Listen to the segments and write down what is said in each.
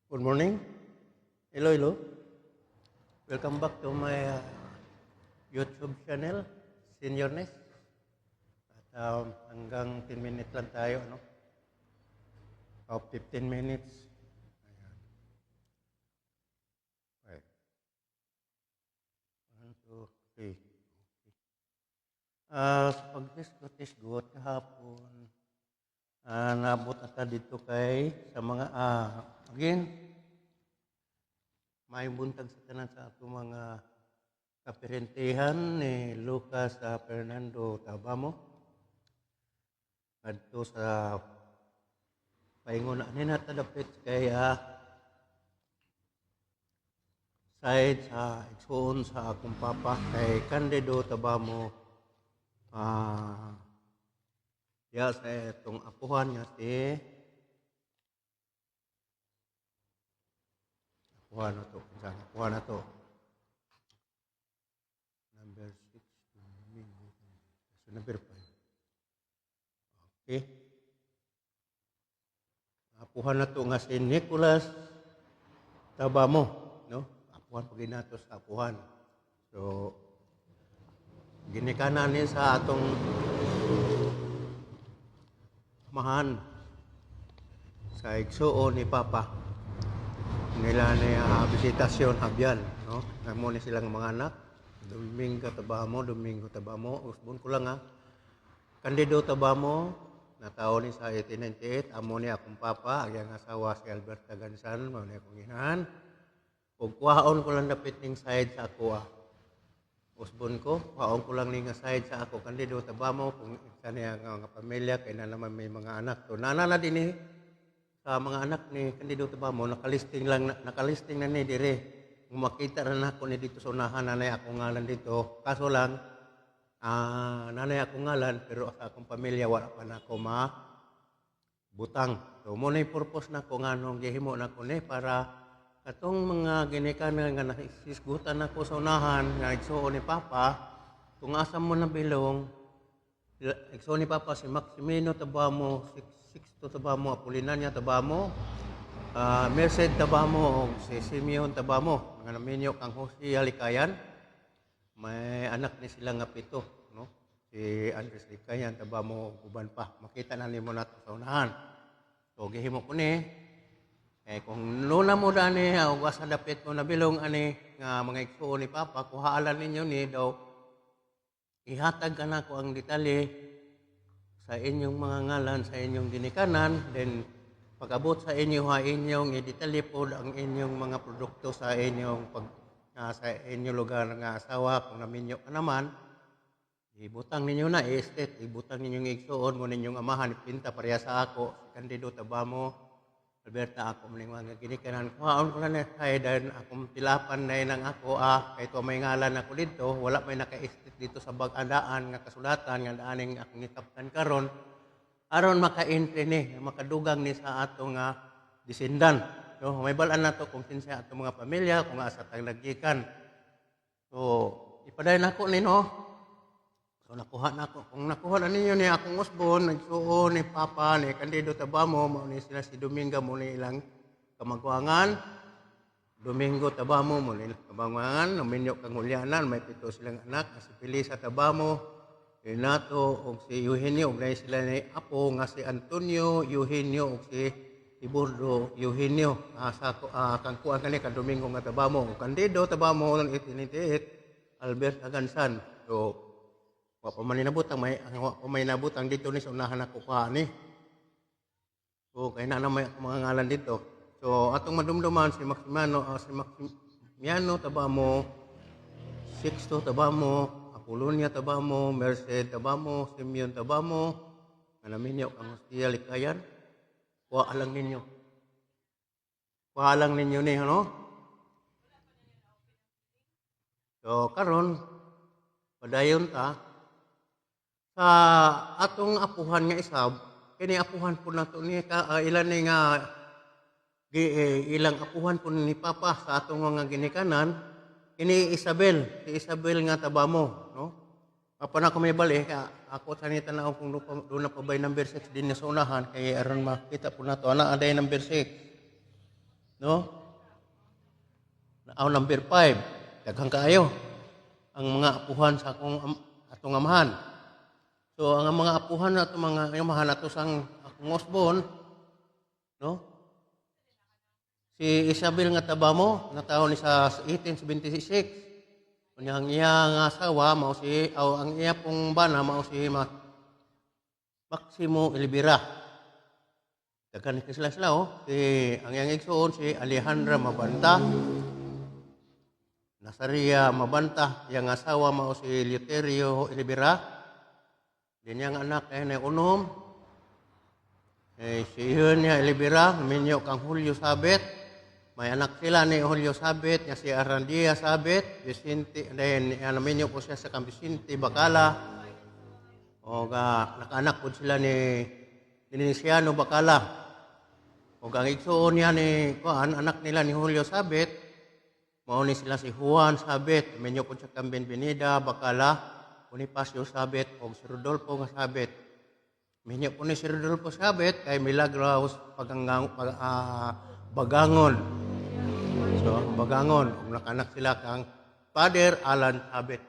Good morning. Hello, hello. Welcome back to my YouTube channel, Seniorness. At hanggang 10 minutes lang tayo, no? O 15 minutes. Ayan. Okay. 1, 2, 3. Sa pag-disgot kahapon, naabot ata dito kay sa mga, again, may buntag sa tanan sa ato mga kapirentehan ni Lucas Fernando Tabamo adto sa paingon ani natadapit kay side sa igsoon sa akong papa kay Candido Tabamo ya sa itong apuhan niya si apuhan na to number 6 so number 5 okay apuhan na to nga si Nicholas Tabamo, no? Apuhan pag nato sa apuhan. So ginikanan ni sa atong mahan sa igsuon ni Papa nila ni bisitasyon habyan, no? Namo ni silang mga anak Domingo Tabamo, usbon ko lang Candido Tabamo na taon ni sa 1898, amo ni akong papa, ang asawa si Alberta Gansan, mao ni akong inahan. Ug kuhaon ko lang dapit ning side sa ako usbon ko, kuhaon ko lang ning side sa ako Candido Tabamo kung isa niya nga pamilya kay na naman may mga anak. So nana na dinhi sa mga anak ni Candido Tabamo nakalisting na ni dire. Kung makita na ako ni dito sa unahan nanay akong ngalan dito. Kaso lang nanay akong ngalan pero sa akong pamilya wala pa na ako butang. So mo na purpose na ko nganong gihimo na ko ni para katong mga ginikanan nga nakisisgutan ako sa unahan nga igsuon ni Papa kung asa mo na bilong igsuon ni Papa si Maximino Tabamo, Sixto Tabamo, Apolinaria Tabamo, Merced Tabamo o si Simeon Tabamo nga naminyo kang Jose Halikayan. May anak ni sila nga 7, no? Si Andres Halikayan Tabamo uban pa. Makita na nimo nato sa unahan. So gihimo ko ni kung nuna mo dani ug asa dapit mo nabilong ani nga mga igsuon ni Papa kuhaalan ninyo ni daw ihatag kana ko ang detalye sa inyong mga ngalan sa inyong ginikanan, then pag-abot sa inyo inyong i-detalye po ang inyong mga produkto sa inyong sa inyong lugar nga asawa kung naminyo ka naman ibutang ninyo na estate, ibutang ninyong igsuon mo ninyong amahan ipinta pareha sa ako si Candido Tabamo Alberta ako maning mga ginikanan kuhaon ko na kay dahil akong tilapan na nang ako kay to may ngalan ako dito wala may naka-estate dito sa bag-andaan nga kasulatan nga daaning akong gikaptan karon aron maka-entry ni makadugang ni sa atong descendant. So may balaan na to kung kinsa atong mga pamilya kung asa tang naggikan. So ipadayon nako ni no. So nakuha na ako. Kung nakuha na ninyo ni akong usbon, nagsuon ni Papa ni Candido Tabamo, mao ni sila si Domingo mo ni ilang kamagwangan. Domingo Tabamo mo ni ilang kamagwangan, naminyo kang hulyanan, may 7 silang anak, si Felisa Tabamo, Renato ug si Eugenio, ug sila ni apo nga si Antonio, Eugenio ug si Ibordo Eugenio. Kang kuan kani ka Domingo nga Tabamo, Candido Tabamo ng 1898, Alberta Gansan. So wa pa man nabutang may nabutang dito ni sa unahan ako ni. So kay na may mga ngalan dito. So atong madumduman si Maximiano Tabamo, Sixto Tabamo, Apolonia Tabamo, Merced Tabamo, Simeon Tabamo, nga naminyo kang Jose Halikayan. Kuha lang ninyo ni ano? So karon padayon ta sa atong apuhan nga isab kini apuhan po nato ni ilan ni nga ilang apuhan po ni Papa sa atong mga ginikanan kini si Isabel nga Tabamo, no? Papa na ko may bali ako sanita na kung doon na pa bay number 6 din sa unahan kay aron makita po nato ana aday number 6 no? Aw number 5, daghang kaayo ang mga apuhan sa atong amahan. So ang mga apuhan na atong mga amahan ato sang akong osbon, no? Si Isabel nga tabamo, na taon ni sa 1876. Ang iya nga asawa mao si ang iya pong bana mao si Maximo Elvira. Daghan sila oh. Ang iyang igsoon si Alejandra Mabanta, Nazaria Mabanta, iyang asawa mao si Eleuterio Elvira. Din yang anak ay na unom. Si iyon niya Elvira, minyo kang Julio Sabet. May anak sila ni Julio Sabet, nga si Arandia Sabet, Vicente, then minyo po siya sa kang Vicente Bacala. O nakaanak po sila ni Dinisiano Bacala. O ang igsoon niya ni anak nila ni Julio Sabet, mao ni sila si Juan Sabet, minyo po siya kang Benvenida Bacala, Bonifacio Sabet, o si Rodolfo nga Sabet. Minyo po ni si Rodolfo Sabet, kay Milagros Bagangon. So, Bagangon, kung nakanak sila kang Father Alan Sabet.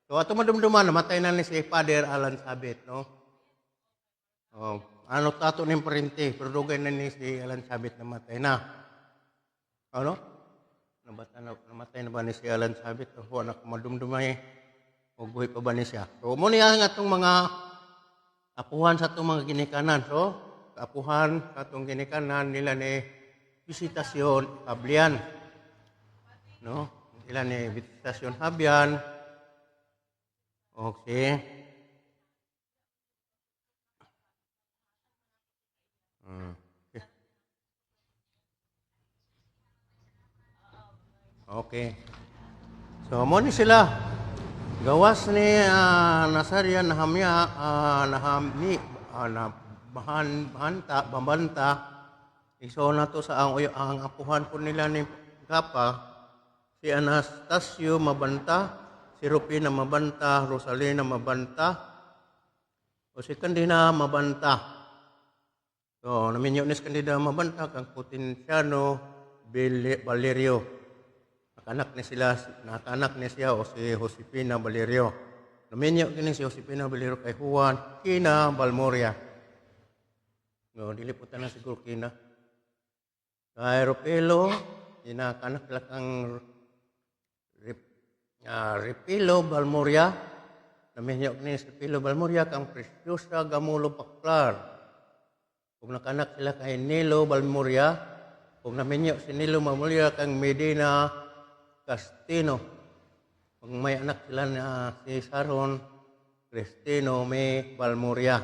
So, ato madumduman, namatay na ni si Father Alan Sabet, no? Ano tato ni parente, pero dugay na ni si Alan Sabet namatay na. Ano? Namatay na ba ni si Alan Sabet? O, anak madumdumay, o buhay pa ba ni siya? So, muna yan atong mga apuhan sa itong mga ginikanan. So, apuhan sa itong ginikanan nila ni Visitasyon Habian. No? Nila ni Visitasyon Habian. Okay. Okay. So, mo ni sila. Gawas ni Nazaria Nahamya, Bambanta, iso na to sa ang apuhan po nila ni Gapa, si Anastasio Mabanta, si Rupina Mabanta, Rosalina Mabanta, o si Candida Mabanta. So, naminyo ni si Candida Mabanta, kang Potenciano Valerio. Nakanak ni siya o si Josefina Valerio. Naminyo kini si Josefina Valerio kay Juan Kina Balmoria. No, diliputan na siguro Kina. Kay Ropelo, inakanak sila kang Repilo Balmoria. Naminyo kini si Repilo Balmoria kang Preciosa Gamulo Paclar. Kung nakanak sila kay Nilo Balmoria, kung naminyo si Nilo Balmoria kang Medina Castino. Kung may anak sila na si Sharon Cristino May Balmoria.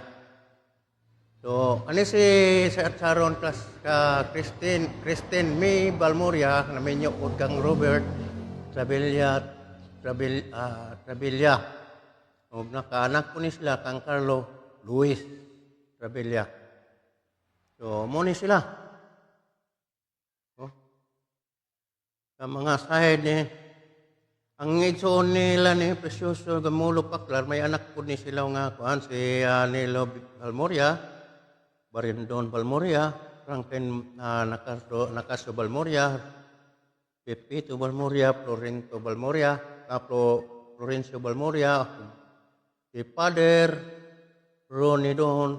So, ano si Sharon plus Christine May Balmoria, naminyo po kang Robert Trabilla. O nakaanak po ni sila kang Carlo Luis Trabilla. So, muna sila. Sa mga sahid ni ang igsoon nila ni Precioso Gamulo Paclar, may anak po ni sila nga kuan si Nilo Balmoria, Barindon Balmoria, Franklin Nakaso Balmoria, Pepito Balmoria, Florencio Balmoria, si Father Ronidon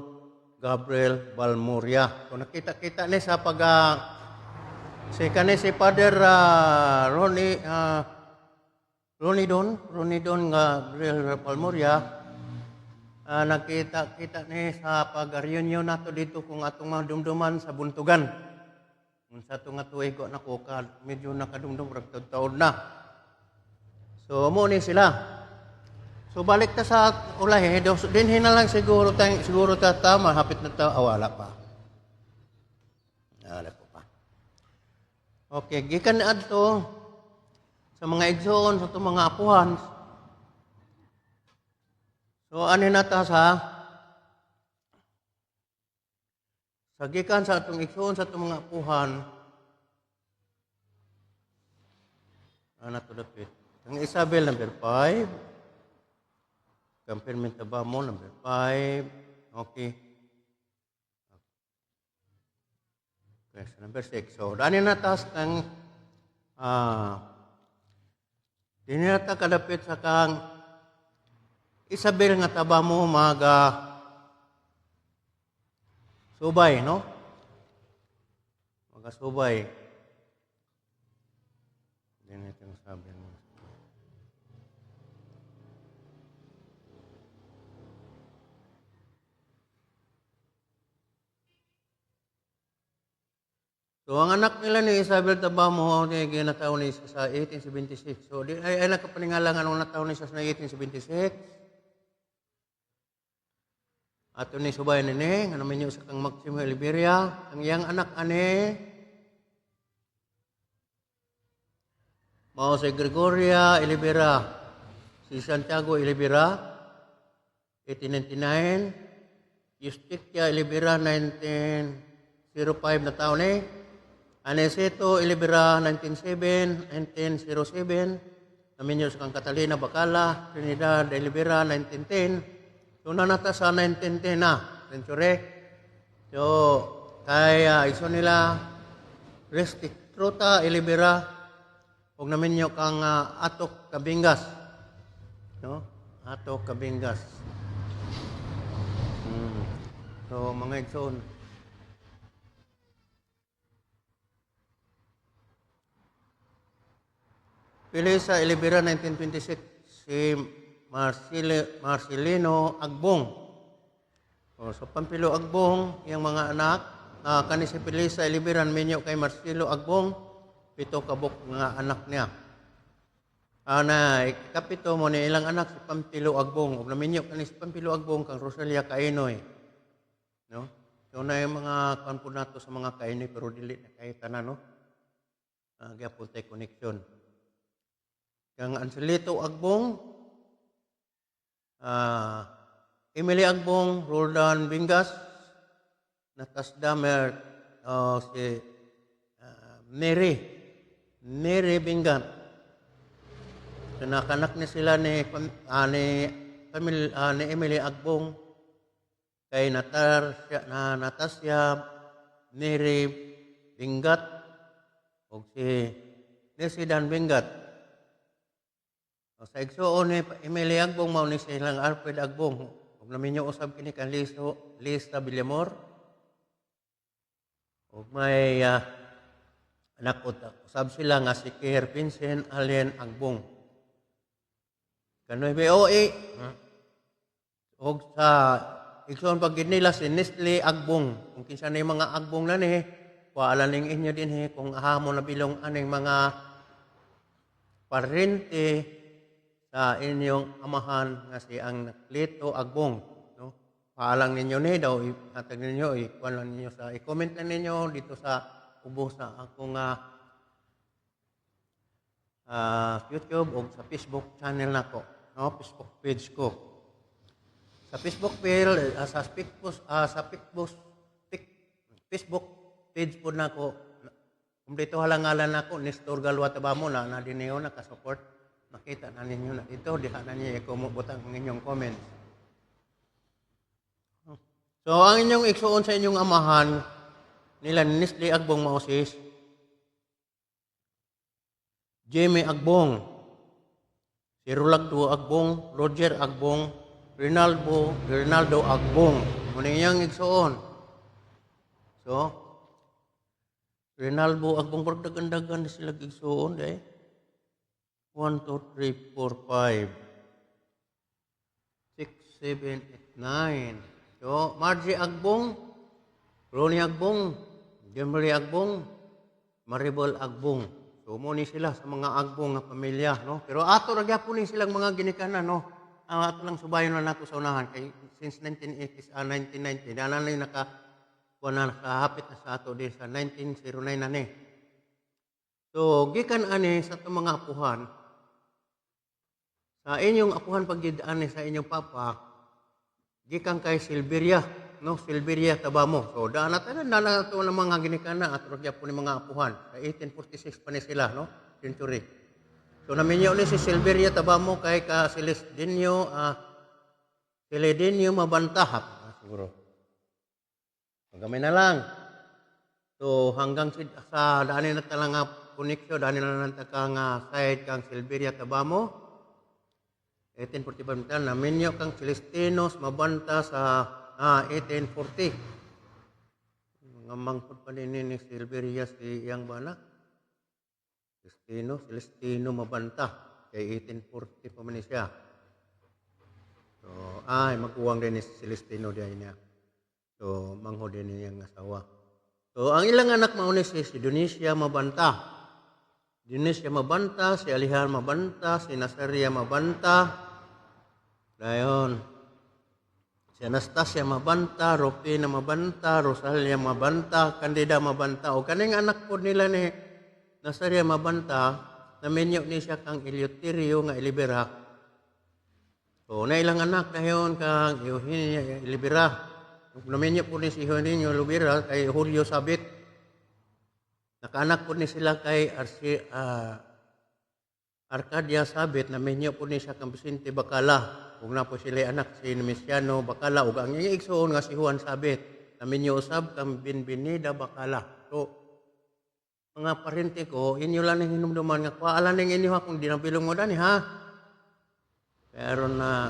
Gabriel Balmoria. So nakita-kita ni sa si Father Ronidon Gabriel Balmoria, nakita ni sa pag-reunion nato dito kung atong mga dumduman sa buntugan. Kung sa itong atuigo na ko, medyo nakadumdum, taon na. So, mo ni sila. So, balik ta sa ulahe, dinhin na lang siguro tama, hapit na ta, wala pa. Wala po pa. Okay, gikan na adto sa mga igsoon, sa itong mga apuhan. So, ano na ta sa gikan sa itong igsoon, sa itong mga apuhan, ano to dapit? Ang Isabel, number 5. Campirment Tabamo, number 5. Okay. Okay, so number 6. So, daan na taas kang dinata kadapit sa kang Isabel nga taba mo subay, no? Maga subay. Yan itong sabi mo. So, ang anak nila ni Isabel Tabamo, ginataon ni sa 1876. So, ay nakapaningalangan nung nataon ni sa 1876. Ato ni subay nini, ano minyo sa kang Maximo Oliveria. Ang iyang anak ani, mao si Gregoria Olivera, si Santiago Olivera, 1899. Justicia Olivera, 1905 na taon eh. Aneseto Olivera, 1907. Namin sa kang Catalina Bacala, Trinidad Olivera, 1910. So, nanata sa 1910 na, century. So, kaya iso nila, Restituta Olivera, huwag namin nyo kang Atok Kabingas. No? Atok Kabingas. So, mga igsoon. Pili sa Olivera 1926, si Marcelino Agbong. So, Pampilo Agbong, yung mga anak, kani si Pili sa Olivera, minyo kay Marcelo Agbong, 7 kabuk nga anak niya. Kapito mo ni ilang anak si Pampilo Agbong. Ug naminyo kani si Pampilo Agbong kang Rosalia Kainoy. No? So na yung mga kanpo nato sa mga Kainoy pero dili na kay tanan, no? Gyapon tay connection. Kang Angelito Agbong, Emily Agbong, Roldan Bingas, Natas Damer, si Mary Bingat. So, nakanak ni sila ni Emily Agbong, kay Natasya, Mary Bingat, o si Nesidan Bingat. Sa igsuon ni Emily Agbong, mao ni silang Alfred Agbong. Huwag namin nyo usab kini kan Lista Villamor. Huwag may anak usab sila nga si Kier Vincent Allen Agbong. Kanoy BOE. Huwag sa igsuon pag nila si Nestle Agbong. Kung kinsa na yung mga Agbong na ni, paalaning inyo din kung ahamo na bilong aning mga parente sa inyong amahan nga si ang Naklito Agbong, no? Paalang ninyo ni daw ihatag ninyo, ikuan lang ninyo sa i-comment lang ninyo dito sa ubos sa akong YouTube o sa Facebook channel nako, no? Facebook page ko. Sa Facebook page Facebook page po nako. Kung dito halangalan nako Nestor Galwa Tabamo na dineo naka-support. Makita na ninyo na ito, diha na niyo kumubutang ang inyong comments. So, ang inyong igsuon sa inyong amahan, nila Nestle Agbong Moses, Jamie Agbong, si Rolando Agbong, Roger Agbong, Rinaldo Agbong. Muna iyang igsuon. So, Rinaldo Agbong, pagdagandagan na sila igsuon, 1, 2, 3, 4, 5, 6, 7, 8, 9. So, Margie Agbong, Ronnie Agbong, Jemry Agbong, Maribel Agbong. So, muni sila sa mga Agbong nga pamilya, no? Pero ato nagyapon ni silang mga ginikanan, no? Ato lang subayon na nato sa unahan. Kay, since 1980s, 1990, nanay nakahapit na sa ato din sa 1909 na ni. So, gikan ani sa itong mga apuhan, sa inyong apuhan paggidaan sa inyong papa, gikan kay Silveria, no? Silveria Tabamo. So, daan natin na ito ng mga ginikana at ragya po ng mga apuhan. Sa 1846 pa ni sila, no? Century. So, naminyo ni si Silveria Tabamo kay ka Celedinio Mabantahap. Siguro. Magamay na lang. So hanggang sa daanin na talang nga koneksyon, daanin na lang kang side kang Silveria Tabamo. 1845 na minyo kang Celestinos mabanta sa 1840. Mga mangkod pa din ni Silveria si iyang bana. Celestino mabanta kay 1840 pa man siya. So magkuwang din ni Celestino diay niya. So mangho din niyang asawa. So ang ilang anak mao ni si Dionisio Mabanta. Dionisio Mabanta, si Alihan Mabanta, si Nazaria Mabanta. Dayon. Si Anastasia Mabanta, Rufina Mabanta, Rosalia Mabanta, Candida Mabanta. O kaning anak po nila ni Nazaria Mabanta, naminyo ni siya kang Eleuterio nga Ilibera. So na ilang anak dayon kang Eugenia Ilibera. Naminyo po ni si Eugenia Ilibera kay Julio Sabit. Nakaanak po ni sila kay Arcadia Sabit, naminyo po ni siya kang Vicente Bacala. Kung na po sila anak si Nemesiano Bacala, ug ang iyang igsoon nga si Juan Sabit, naminyo usab kang Binbinida Bacala. So, mga parente ko, inyo lang ang hinumduman nga, kuwaalan ng inyo kung dinabilong mo dani, ha? Pero na,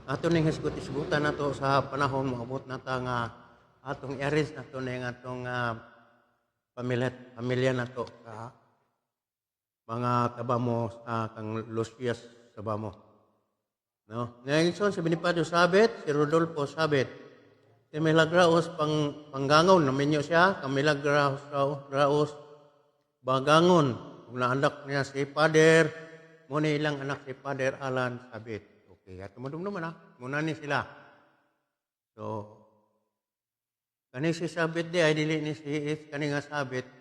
ato ning hisgot-hisgutan na to sa panahon, maabot na ta nga, atong i-arrange na to na atong pamilya na to, mga Tabamo sa kang Lucias Tabamo. No? Ngayon si Bonifacio Sabit, si Rodolfo Sabit. Si Milagraos Panggangon, naminyo siya, Milagraos Bagangon. Kung naanak niya si Pader, muna ilang anak si Pader Alan Sabit. Okay, at tumadum naman muna ni sila. So, kani si Sabit di ay dili ni si kani nga Sabit.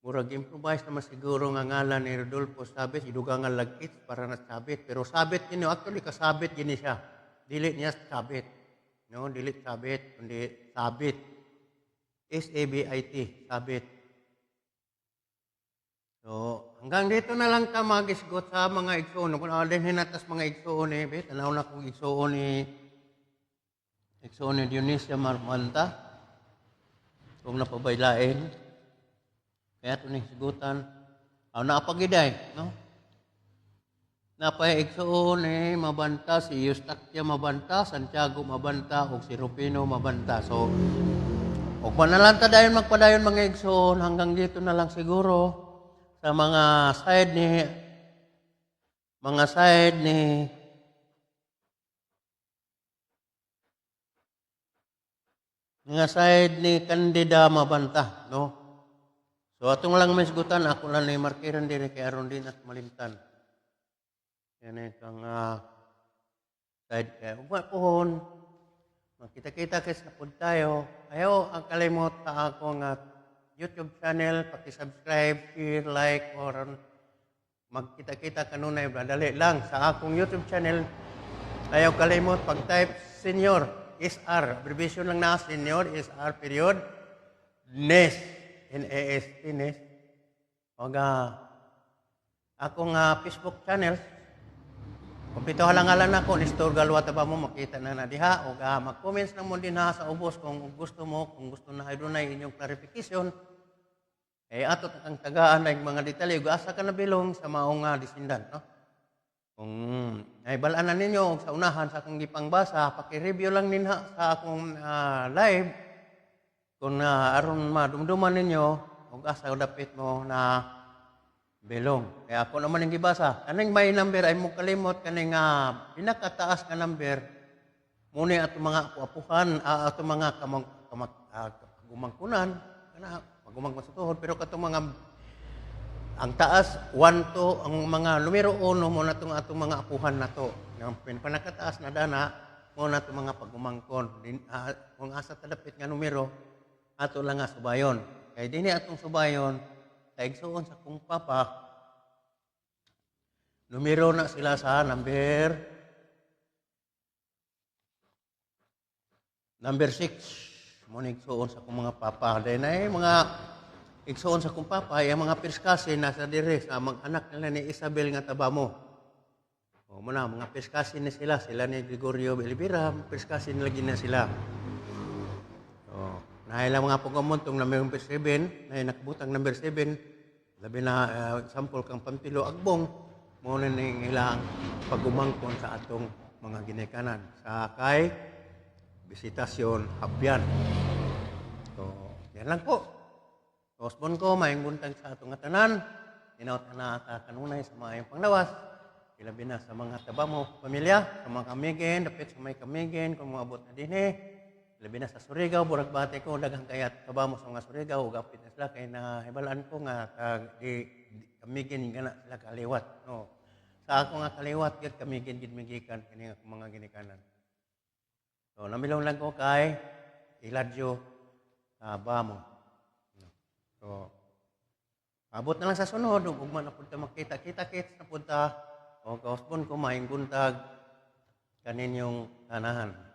Murag improvise naman siguro nga ngalan ni Rodolfo Sabit, iduga nga lagkit para na Sabit. Pero Sabit yun, actually kasabit yun siya. Dili niya Sabit. No, dili Sabit, kundi Sabit. S-A-B-I-T, Sabit. So, hanggang dito na lang ka mag-isgot sa mga igsoon. Kung din hinatas mga igsoon tanaw na kong igsoon ni Dionisio Mabanta. Kung napabaylain. Kaya ito ning sigutan. Naapagiday, no? Napaigsoon Mabanta, si Eustaquia Mabanta, Santiago Mabanta, o si Rufino Mabanta. So, huwag pa na lang tadayon magpadayon mga igsoon, hanggang dito na lang siguro sa mga side ni Candida Mabanta, no? So atong lang misgutan, ako lang na markiran din kay aron din at malimtan. Yan kang side kaya. Ugma pohon, makita-kita kasi na po tayo. Ayaw ang kalimot sa akong YouTube channel, paki-subscribe, share, like, or magkita-kita kanunay, dali lang sa akong YouTube channel. Ayaw kalimot, pag-type Senior, SR, abbreviation lang na Senior, SR period, NES. N-A-S-T, NES. O akong Facebook channel, kumpito halang-halang ako, Nestor Galwa Tabamo, makita na diha. O mag-comments na mo din sa ubos kung gusto mo, kung gusto na ay inyong clarification. Ato ang tagaan ng mga detalye, asa ka na bilong sa maong disindan. No? Kung ay balaan na ninyo sa unahan sa akong gipangbasa, paki-review lang din sa akong live. Kung aron madumduman ninyo, kung asa dapit mo na belong. Kaya ako naman yung gibasa. Kaning may number ay mo kalimot, kaning pinakataas na number, muna ato mga apuhan, ato mga gumangkunan, magumang sa pero katong mga, ang taas, 1 to, ang mga numero 1, muna itong atong mga apuhan na to. Yung pinakataas na dana, muna itong mga pagumangkon. Kung asa tadapit nga numero, ato lang nga subayon. Kaya din atong subayon, sa igsoon sa kong papa, numero na sila sa number 6. Muna igsoon sa kong mga papa. Dahil na mga igsoon sa kong papa, yung mga pirskasin nasa dire sa mga anak nila ni Isabel nga Tabamo. O muna, mga pirskasin na sila ni Gregorio Belibira, pirskasin lagi na sila. Nahilang mga pagkamon tong number 7, na nakabutang number 7, labi na sample kang Pampilo Agbong, muna ning ilang pagumangkon sa atong mga ginikanan. Sa kay Bisitasyon Habyan. So, yan lang po. Osbon ko, maayong buntag sa atong tanan. Inaot na ata kanunay sa maayong panglawas. Ilabi na sa mga taba mo, pamilya, sa mga kamigin, dapit sa may kamigin, kung mga abot na din Ilabi na sa Surigao, burag bate ko, daghang kayat taba mo sa mga Surigao, gapit na sila, kay nahibalaan ko nga, kamigin nga na sila kaliwat. No. Sa ako nga kaliwat, gid kamigin, gid migikan, kini mga ginikanan. So, namilong lang ko kay Iladyo Bamo. So, abot na lang sa sunod, ug man na punta makita-kita-kits na punta, o kausbon ko, maing buntag, kaninyong tanahan.